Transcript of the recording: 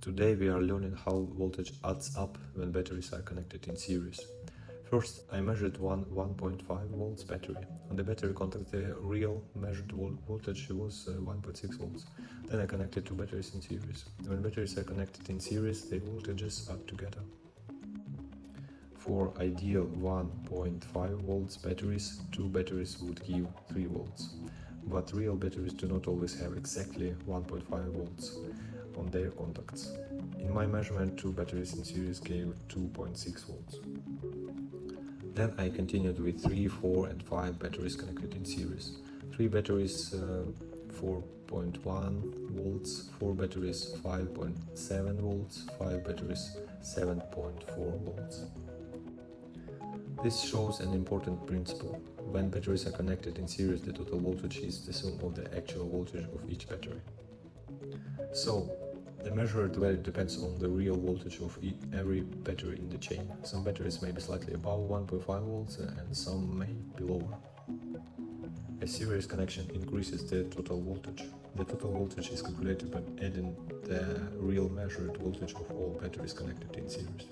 Today we are learning how voltage adds up when batteries are connected in series. First, I measured one 1.5 volts battery. On the battery contact, the real measured voltage was 1.6 volts. Then I connected two batteries in series. When batteries are connected in series, the voltages add together. For ideal 1.5 volts batteries, two batteries would give 3 volts. But real batteries do not always have exactly 1.5 volts on their contacts. In my measurement, two batteries in series gave 2.6 volts. Then I continued with 3, 4 and 5 batteries connected in series. 3 batteries 4.1 volts, 4 batteries 5.7 volts, 5 batteries 7.4 volts. This shows an important principle. When batteries are connected in series, the total voltage is the sum of the actual voltage of each battery. So, the measured value depends on the real voltage of every battery in the chain. Some batteries may be slightly above 1.5 volts and some may be lower. A series connection increases the total voltage. The total voltage is calculated by adding the real measured voltage of all batteries connected in series.